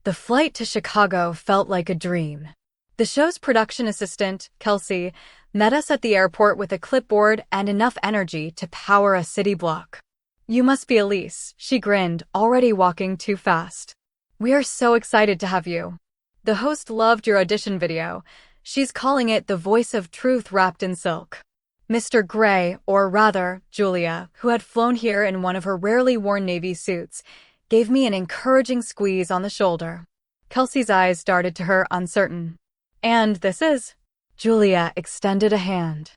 The flight to Chicago felt like a dream. The show's production assistant, Kelsey, met us at the airport with a clipboard and enough energy to power a city block. "You must be Elise," she grinned, already walking too fast. "We are so excited to have you. The host loved your audition video. She's calling it the voice of truth wrapped in silk." Mr. Gray, or rather, Julia, who had flown here in one of her rarely worn navy suits, gave me an encouraging squeeze on the shoulder. Kelsey's eyes darted to her, uncertain. "And this is?" Julia extended a hand.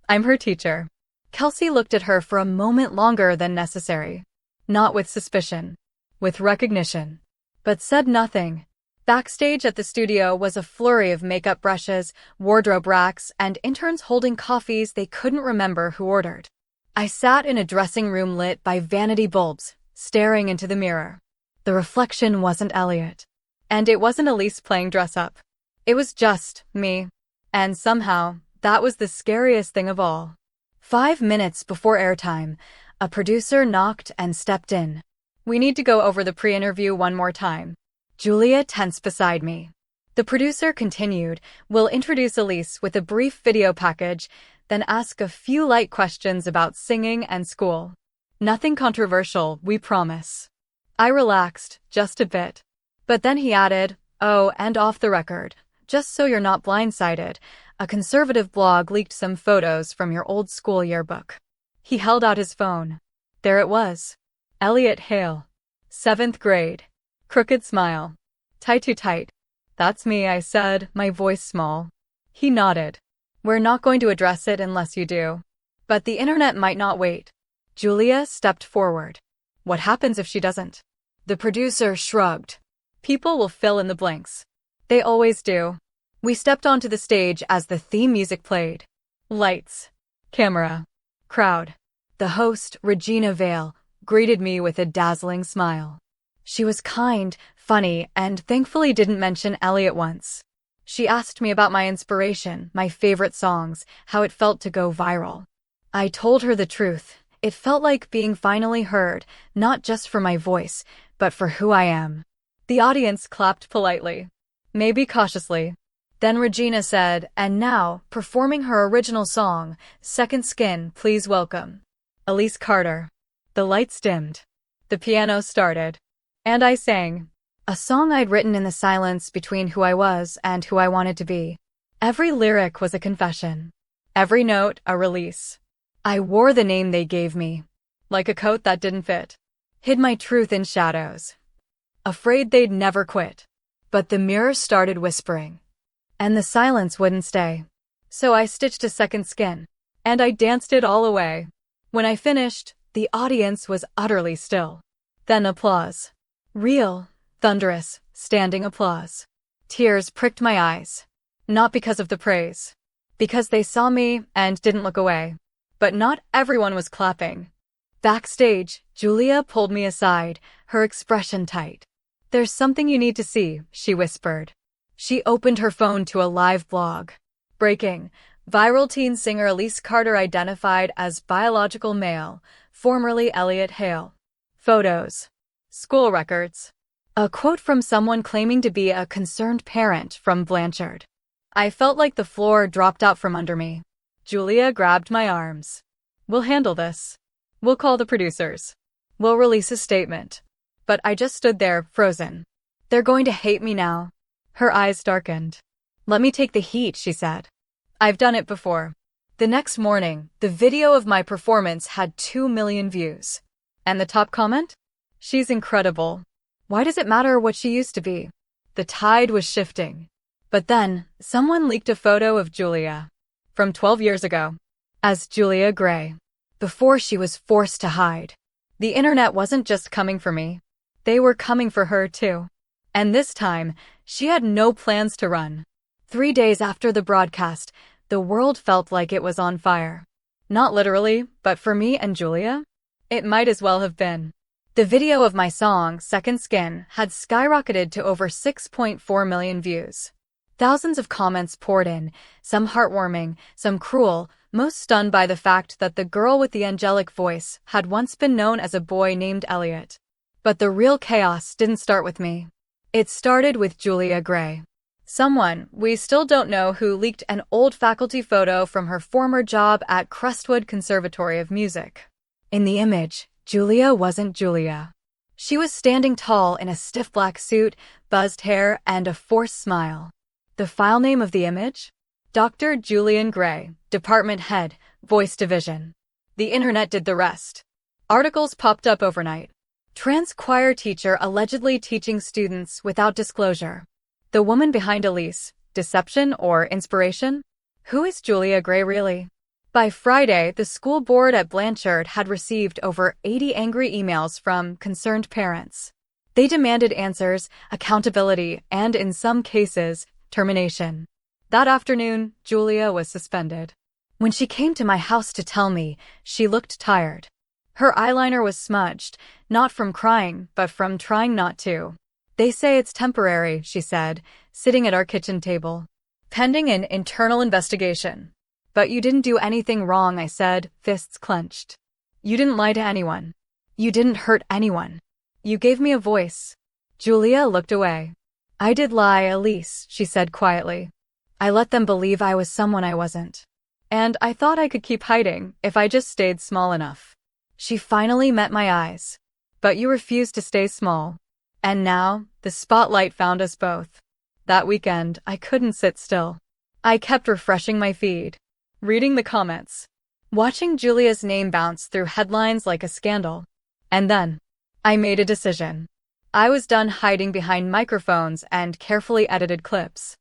"I'm her teacher." Kelsey looked at her for a moment longer than necessary. Not with suspicion, with recognition, but said nothing. Backstage at the studio was a flurry of makeup brushes, wardrobe racks, and interns holding coffees they couldn't remember who ordered. I sat in a dressing room lit by vanity bulbs, staring into the mirror. The reflection wasn't Elliot. And it wasn't Elise playing dress-up. It was just me. And somehow, that was the scariest thing of all. 5 minutes before airtime, a producer knocked and stepped in. "We need to go over the pre-interview one more time." Julia tensed beside me. The producer continued, "We'll introduce Elise with a brief video package, then ask a few light questions about singing and school. Nothing controversial, we promise." I relaxed, just a bit. But then he added, "Oh, and off the record, just so you're not blindsided, a conservative blog leaked some photos from your old school yearbook." He held out his phone. There it was. Elliot Hale. 7th grade. Crooked smile. "Tie too tight." "That's me," I said, my voice small. He nodded. "We're not going to address it unless you do. But the internet might not wait." Julia stepped forward. "What happens if she doesn't?" The producer shrugged. "People will fill in the blanks. They always do." We stepped onto the stage as the theme music played. Lights. Camera. Crowd. The host, Regina Vale, greeted me with a dazzling smile. She was kind, funny, and thankfully didn't mention Elliot once. She asked me about my inspiration, my favorite songs, how it felt to go viral. I told her the truth. It felt like being finally heard, not just for my voice, but for who I am. The audience clapped politely, maybe cautiously. Then Regina said, "And now, performing her original song, Second Skin, please welcome Elise Carter." The lights dimmed. The piano started. And I sang. A song I'd written in the silence between who I was and who I wanted to be. Every lyric was a confession. Every note a release. I wore the name they gave me. Like a coat that didn't fit. Hid my truth in shadows. Afraid they'd never quit. But the mirror started whispering. And the silence wouldn't stay. So I stitched a second skin. And I danced it all away. When I finished, the audience was utterly still. Then applause. Real, thunderous, standing applause. Tears pricked my eyes. Not because of the praise. Because they saw me and didn't look away. But not everyone was clapping. Backstage, Julia pulled me aside, her expression tight. "There's something you need to see," she whispered. She opened her phone to a live blog. Breaking. Viral teen singer Elise Carter identified as biological male, formerly Elliot Hale. Photos. School records. A quote from someone claiming to be a concerned parent from Blanchard. I felt like the floor dropped out from under me. Julia grabbed my arms. "We'll handle this. We'll call the producers. We'll release a statement." But I just stood there, frozen. "They're going to hate me now." Her eyes darkened. "Let me take the heat," she said. "I've done it before." The next morning, the video of my performance had 2 million views. And the top comment? "She's incredible. Why does it matter what she used to be?" The tide was shifting. But then, someone leaked a photo of Julia. From 12 years ago. As Julia Gray. Before she was forced to hide. The internet wasn't just coming for me. They were coming for her too. And this time, she had no plans to run. 3 days after the broadcast, the world felt like it was on fire. Not literally, but for me and Julia, it might as well have been. The video of my song, Second Skin, had skyrocketed to over 6.4 million views. Thousands of comments poured in, some heartwarming, some cruel, most stunned by the fact that the girl with the angelic voice had once been known as a boy named Elliot. But the real chaos didn't start with me. It started with Julia Gray. Someone we still don't know who leaked an old faculty photo from her former job at Crestwood Conservatory of Music. In the image, Julia wasn't Julia. She was standing tall in a stiff black suit, buzzed hair, and a forced smile. The file name of the image? Dr. Julian Gray, Department Head, Voice Division. The internet did the rest. Articles popped up overnight. Trans choir teacher allegedly teaching students without disclosure. The woman behind Elise, deception or inspiration? Who is Julia Gray really? By Friday, the school board at Blanchard had received over 80 angry emails from concerned parents. They demanded answers, accountability, and in some cases, termination. That afternoon, Julia was suspended. When she came to my house to tell me, she looked tired. Her eyeliner was smudged, not from crying, but from trying not to. They say it's temporary, she said, sitting at our kitchen table. Pending an internal investigation. But you didn't do anything wrong, I said, fists clenched. You didn't lie to anyone. You didn't hurt anyone. You gave me a voice. Julia looked away. I did lie, Elise, she said quietly. I let them believe I was someone I wasn't. And I thought I could keep hiding if I just stayed small enough. She finally met my eyes. But you refused to stay small. And now, the spotlight found us both. That weekend, I couldn't sit still. I kept refreshing my feed, reading the comments, watching Julia's name bounce through headlines like a scandal. And then, I made a decision. I was done hiding behind microphones and carefully edited clips.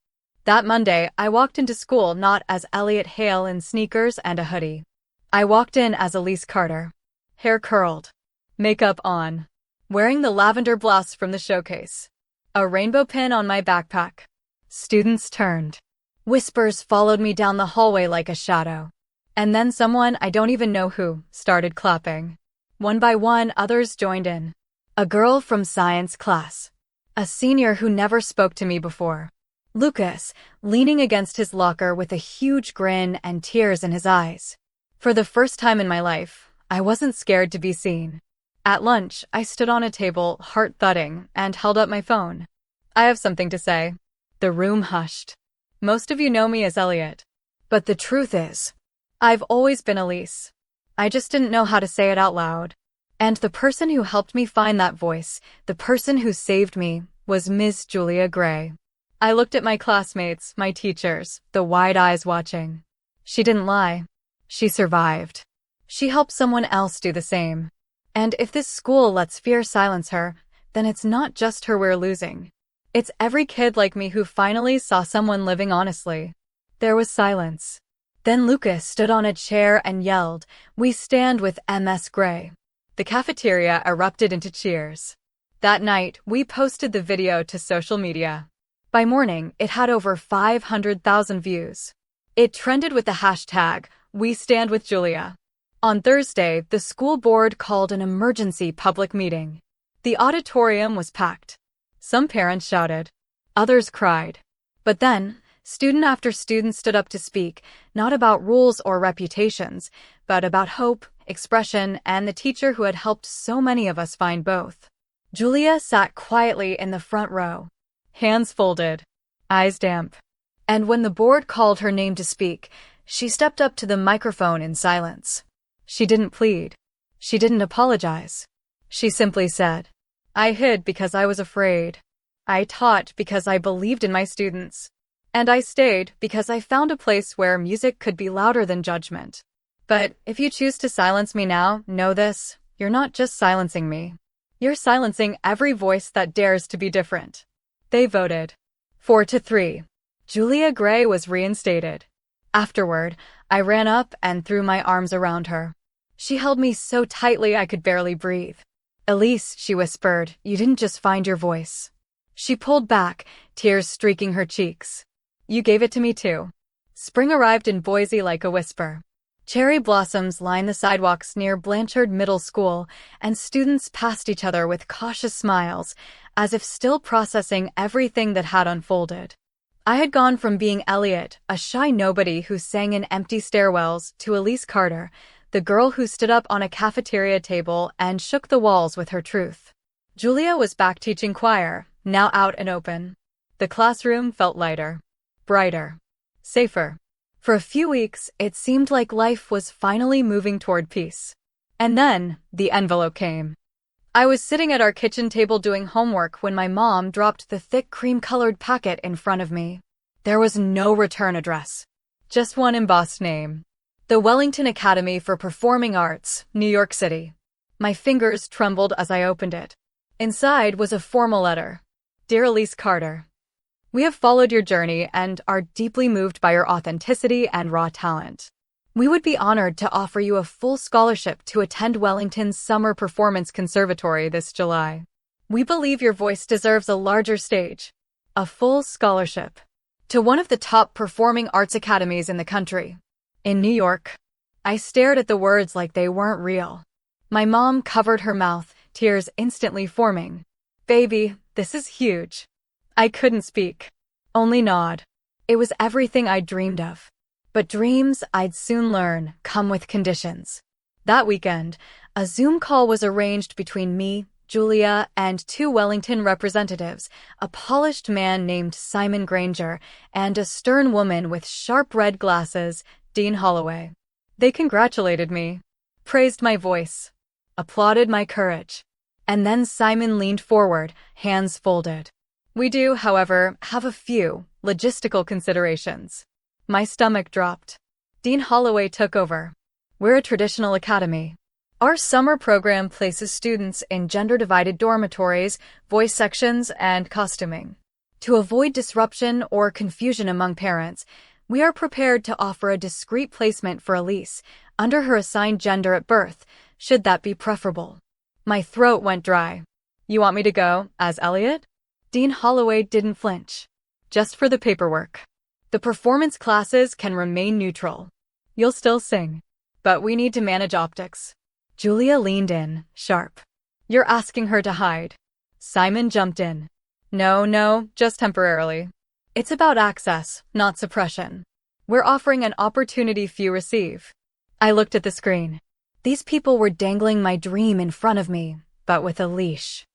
That Monday, I walked into school not as Elliot Hale in sneakers and a hoodie. I walked in as Elise Carter. Hair curled, makeup on, wearing the lavender blouse from the showcase. A rainbow pin on my backpack. Students turned. Whispers followed me down the hallway like a shadow. And then someone, I don't even know who, started clapping. One by one, others joined in. A girl from science class. A senior who never spoke to me before. Lucas, leaning against his locker with a huge grin and tears in his eyes. For the first time in my life, I wasn't scared to be seen. At lunch, I stood on a table, heart thudding, and held up my phone. I have something to say. The room hushed. Most of you know me as Elliot. But the truth is, I've always been Elise. I just didn't know how to say it out loud. And the person who helped me find that voice, the person who saved me, was Ms. Julia Gray. I looked at my classmates, my teachers, the wide eyes watching. She didn't lie. She survived. She helped someone else do the same. And if this school lets fear silence her, then it's not just her we're losing. It's every kid like me who finally saw someone living honestly. There was silence. Then Lucas stood on a chair and yelled, "We stand with Ms. Gray." The cafeteria erupted into cheers. That night, we posted the video to social media. By morning, it had over 500,000 views. It trended with the hashtag, "We stand with Julia." On Thursday, the school board called an emergency public meeting. The auditorium was packed. Some parents shouted. Others cried. But then, student after student stood up to speak, not about rules or reputations, but about hope, expression, and the teacher who had helped so many of us find both. Julia sat quietly in the front row, hands folded, eyes damp. And when the board called her name to speak, she stepped up to the microphone in silence. She didn't plead. She didn't apologize. She simply said, "I hid because I was afraid. I taught because I believed in my students. And I stayed because I found a place where music could be louder than judgment. But if you choose to silence me now, know this, you're not just silencing me. You're silencing every voice that dares to be different." They voted. 4-3. Julia Gray was reinstated. Afterward, I ran up and threw my arms around her. She held me so tightly I could barely breathe. "Elise," she whispered, "you didn't just find your voice." She pulled back, tears streaking her cheeks. "You gave it to me too." Spring arrived in Boise like a whisper. Cherry blossoms lined the sidewalks near Blanchard Middle School, and students passed each other with cautious smiles, as if still processing everything that had unfolded. I had gone from being Elliot, a shy nobody who sang in empty stairwells, to Elise Carter, the girl who stood up on a cafeteria table and shook the walls with her truth. Julia was back teaching choir, now out and open. The classroom felt lighter, brighter, safer. For a few weeks, it seemed like life was finally moving toward peace. And then, the envelope came. I was sitting at our kitchen table doing homework when my mom dropped the thick cream-colored packet in front of me. There was no return address, just one embossed name. The Wellington Academy for Performing Arts, New York City. My fingers trembled as I opened it. Inside was a formal letter. Dear Elise Carter, we have followed your journey and are deeply moved by your authenticity and raw talent. We would be honored to offer you a full scholarship to attend Wellington's Summer Performance Conservatory this July. We believe your voice deserves a larger stage. A full scholarship to one of the top performing arts academies in the country. In New York. I stared at the words like they weren't real. My mom covered her mouth, tears instantly forming. Baby, this is huge. I couldn't speak, only nod. It was everything I'd dreamed of. But dreams, I'd soon learn, come with conditions. That weekend, a Zoom call was arranged between me, Julia, and two Wellington representatives, a polished man named Simon Granger, and a stern woman with sharp red glasses, Dean Holloway. They congratulated me, praised my voice, applauded my courage. And then Simon leaned forward, hands folded. We do, however, have a few logistical considerations. My stomach dropped. Dean Holloway took over. We're a traditional academy. Our summer program places students in gender-divided dormitories, voice sections, and costuming. To avoid disruption or confusion among parents, we are prepared to offer a discreet placement for Elise, under her assigned gender at birth, should that be preferable. My throat went dry. You want me to go as Elliot? Dean Holloway didn't flinch. Just for the paperwork. The performance classes can remain neutral. You'll still sing. But we need to manage optics. Julia leaned in, sharp. You're asking her to hide. Simon jumped in. No, just temporarily. It's about access, not suppression. We're offering an opportunity few receive. I looked at the screen. These people were dangling my dream in front of me, but with a leash.